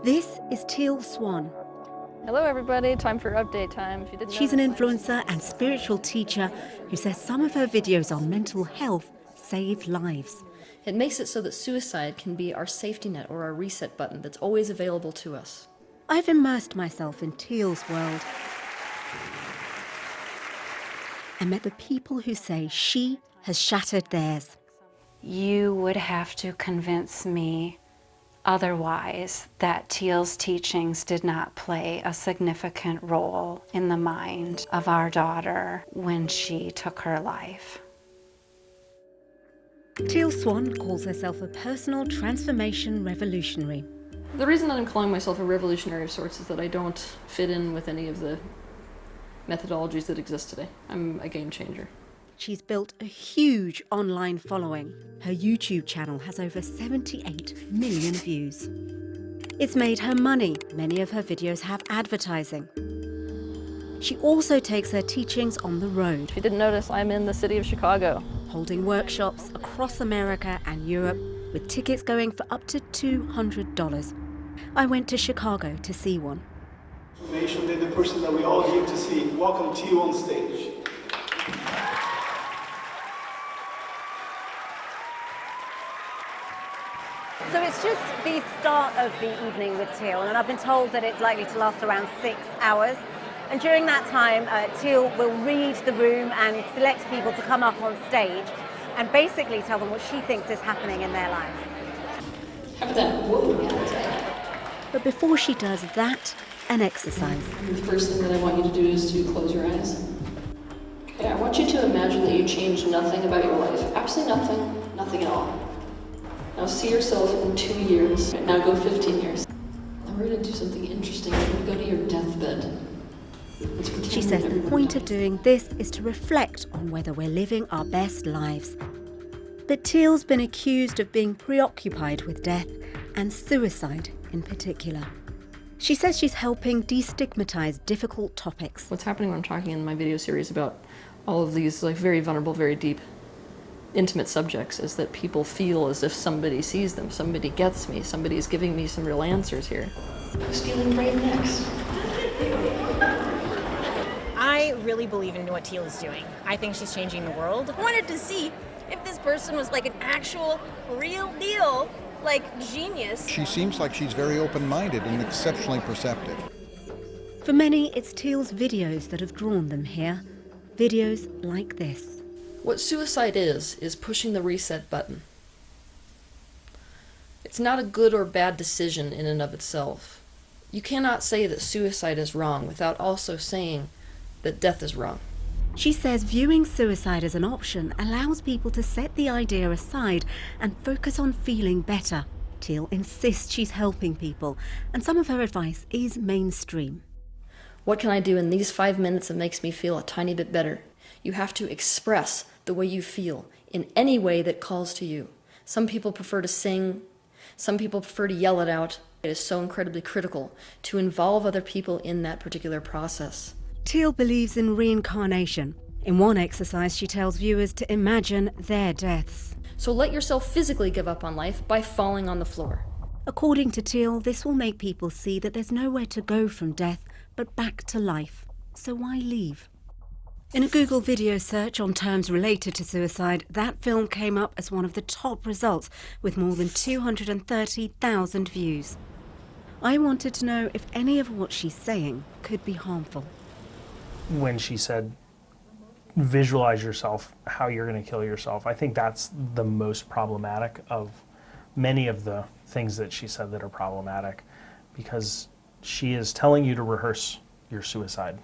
This is Teal Swan. Hello everybody, time for update time. If you didn't She's an notice, influencer and spiritual teacher who says some of her videos on mental health save lives. It makes it so that suicide can be our safety net or our reset button that's always available to us. I've immersed myself in Teal's world and met the people who say she has shattered theirs. You would have to convince me otherwise that Teal's teachings did not play a significant role in the mind of our daughter when she took her life. Teal Swan calls herself a personal transformation revolutionary. The reason that I'm calling myself a revolutionary of sorts is that I don't fit in with any of the methodologies that exist today. I'm a game changer. She's built a huge online following. Her YouTube channel has over 78 million views. It's made her money. Many of her videos have advertising. She also takes her teachings on the road, if you didn't notice, I'm in the city of Chicago. holding workshops across America and Europe with tickets going for up to $200. I went to Chicago to see one. They're the person that we all came to see. Welcome to you on stage. So it's just the start of the evening with Teal, and I've been told that it's likely to last around 6 hours. And during that time, Teal will read the room and select people to come up on stage and basically tell them what she thinks is happening in their life. How about that? Whoa. But before she does that, an exercise. The first thing that I want you to do is to close your eyes. Okay, I want you to imagine that you changed nothing about your life. Absolutely nothing. Nothing at all. Now see yourself in 2 years. Right, now go 15 years. Now we're going to do something interesting. We're going to go to your deathbed. Let's pretend She says the everybody- point of doing this is to reflect on whether we're living our best lives. But Teal's been accused of being preoccupied with death and suicide in particular. She says she's helping destigmatize difficult topics. What's happening when I'm talking in my video series about all of these very vulnerable, very deep, intimate subjects is that people feel as if somebody sees them, somebody gets me, somebody's giving me some real answers here. Who's feeling brave next? I really believe in what Teal is doing. I think she's changing the world. I wanted to see if this person was like an actual, real deal, like genius. She seems like she's very open-minded and exceptionally perceptive. For many, it's Teal's videos that have drawn them here. Videos like this. What suicide is pushing the reset button. It's not a good or bad decision in and of itself. You cannot say that suicide is wrong without also saying that death is wrong. She says viewing suicide as an option allows people to set the idea aside and focus on feeling better. Teal insists she's helping people, and some of her advice is mainstream. What can I do in these 5 minutes that makes me feel a tiny bit better? You have to express the way you feel in any way that calls to you. Some people prefer to sing, some people prefer to yell it out. It is so incredibly critical to involve other people in that particular process. Teal believes in reincarnation. In one exercise, she tells viewers to imagine their deaths. So let yourself physically give up on life by falling on the floor. According to Teal, this will make people see that there's nowhere to go from death but back to life. So why leave? In a Google video search on terms related to suicide, that film came up as one of the top results with more than 230,000 views. I wanted to know if any of what she's saying could be harmful. When she said, visualize yourself, how you're going to kill yourself, I think that's the most problematic of many of the things that she said that are problematic, because she is telling you to rehearse your suicide.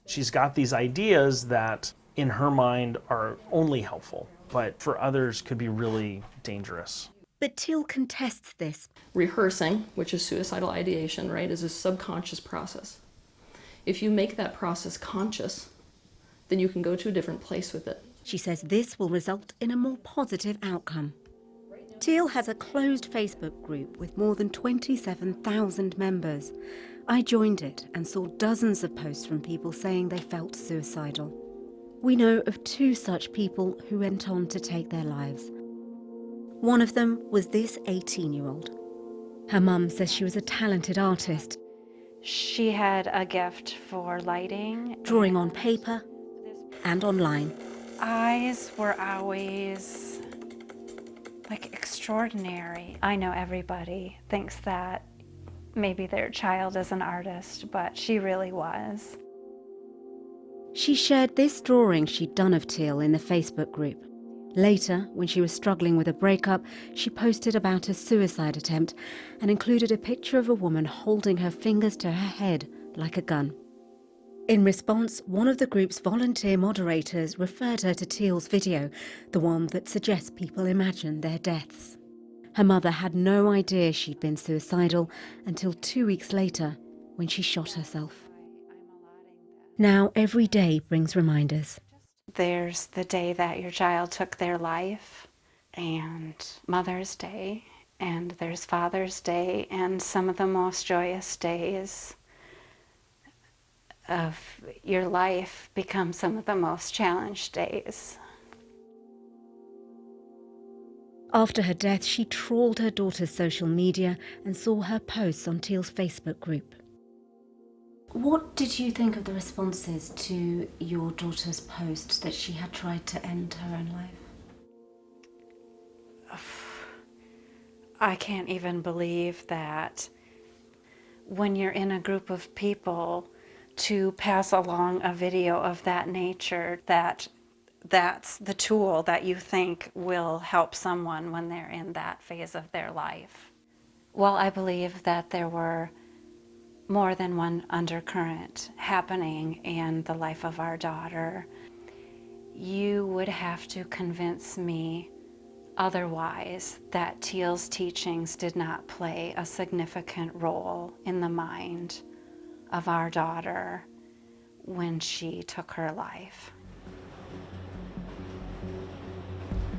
She's got these ideas that in her mind are only helpful, but for others could be really dangerous. But Teal contests this. Rehearsing, which is suicidal ideation, right, is a subconscious process. If you make that process conscious, then you can go to a different place with it. She says this will result in a more positive outcome. Teal has a closed Facebook group with more than 27,000 members. I joined it and saw dozens of posts from people saying they felt suicidal. We know of 2 such people who went on to take their lives. One of them was this 18-year-old. Her mum says she was a talented artist, She had a gift for lighting. drawing on paper and online. Eyes were always extraordinary. I know everybody thinks that maybe their child is an artist, but she really was. She shared this drawing she'd done of Teal in the Facebook group. Later, when she was struggling with a breakup, she posted about a suicide attempt and included a picture of a woman holding her fingers to her head like a gun. In response, one of the group's volunteer moderators referred her to Teal's video, the one that suggests people imagine their deaths. Her mother had no idea she'd been suicidal until 2 weeks later, when she shot herself. Now every day brings reminders. There's the day that your child took their life, and Mother's Day, and there's Father's Day, and some of the most joyous days of your life become some of the most challenged days. After her death, she trawled her daughter's social media and saw her posts on Teal's Facebook group. What did you think of the responses to your daughter's post that she had tried to end her own life? I can't even believe that when you're in a group of people to pass along a video of that nature, that's the tool that you think will help someone when they're in that phase of their life. Well, I believe that there were more than one undercurrent happening in the life of our daughter. You would have to convince me otherwise that Teal's teachings did not play a significant role in the mind of our daughter when she took her life.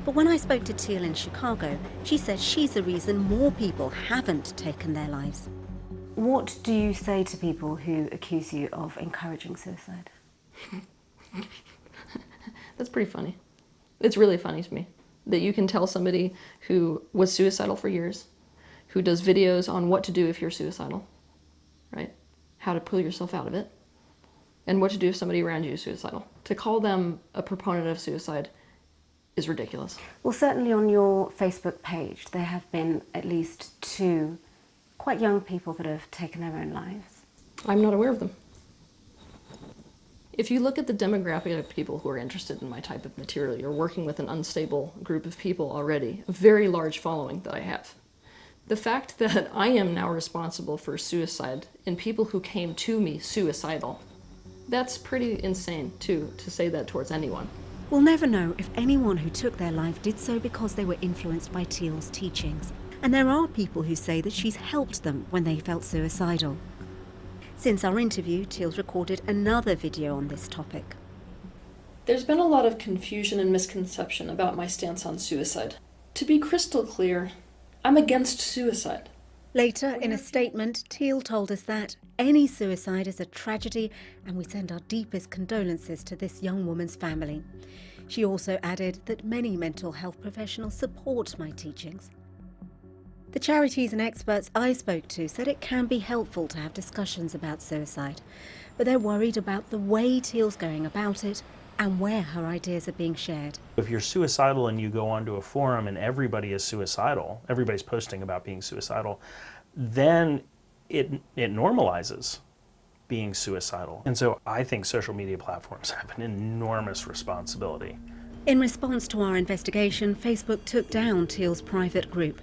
But when I spoke to Teal in Chicago, she said she's the reason more people haven't taken their lives. What do you say to people who accuse you of encouraging suicide? That's pretty funny. It's really funny to me that you can tell somebody who was suicidal for years, who does videos on what to do if you're suicidal, right? How to pull yourself out of it, and what to do if somebody around you is suicidal. To call them a proponent of suicide is ridiculous. Well, certainly on your Facebook page, there have been at least 2 quite young people that have taken their own lives. I'm not aware of them. If you look at the demographic of people who are interested in my type of material, you're working with an unstable group of people already, a very large following that I have. The fact that I am now responsible for suicide in people who came to me suicidal, that's pretty insane too, to say that towards anyone. We'll never know if anyone who took their life did so because they were influenced by Teal's teachings. And there are people who say that she's helped them when they felt suicidal. Since our interview, Teal's recorded another video on this topic. There's been a lot of confusion and misconception about my stance on suicide. To be crystal clear, I'm against suicide. Later, in a statement, Teal told us that any suicide is a tragedy and we send our deepest condolences to this young woman's family. She also added that many mental health professionals support my teachings. The charities and experts I spoke to said it can be helpful to have discussions about suicide, but they're worried about the way Teal's going about it and where her ideas are being shared. If you're suicidal and you go onto a forum and everybody is suicidal, everybody's posting about being suicidal, then it normalizes being suicidal. And so I think social media platforms have an enormous responsibility. In response to our investigation, Facebook took down Teal's private group.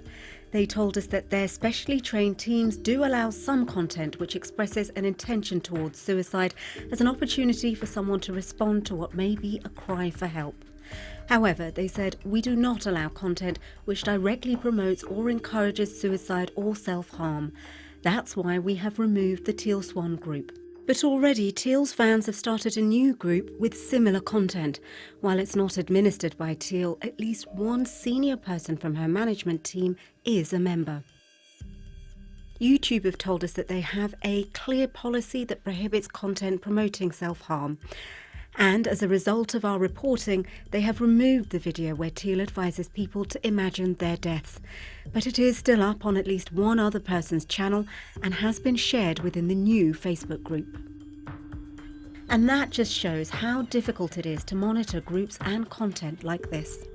They told us that their specially trained teams do allow some content which expresses an intention towards suicide as an opportunity for someone to respond to what may be a cry for help. However, they said, we do not allow content which directly promotes or encourages suicide or self-harm. That's why we have removed the Teal Swan group. But already, Teal's fans have started a new group with similar content. While it's not administered by Teal, at least one senior person from her management team is a member. YouTube have told us that they have a clear policy that prohibits content promoting self-harm. And as a result of our reporting, they have removed the video where Teal advises people to imagine their deaths. But it is still up on at least one other person's channel and has been shared within the new Facebook group. And that just shows how difficult it is to monitor groups and content like this.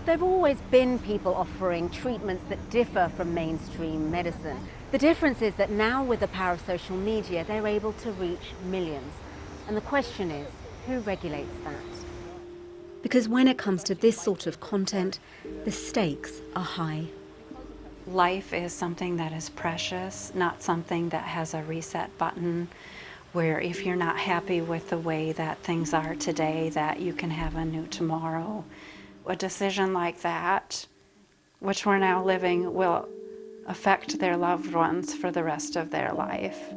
There have always been people offering treatments that differ from mainstream medicine. The difference is that now, with the power of social media, they're able to reach millions. And the question is, who regulates that? Because when it comes to this sort of content, the stakes are high. Life is something that is precious, not something that has a reset button, where if you're not happy with the way that things are today, that you can have a new tomorrow. A decision like that, which we're now living, will affect their loved ones for the rest of their life.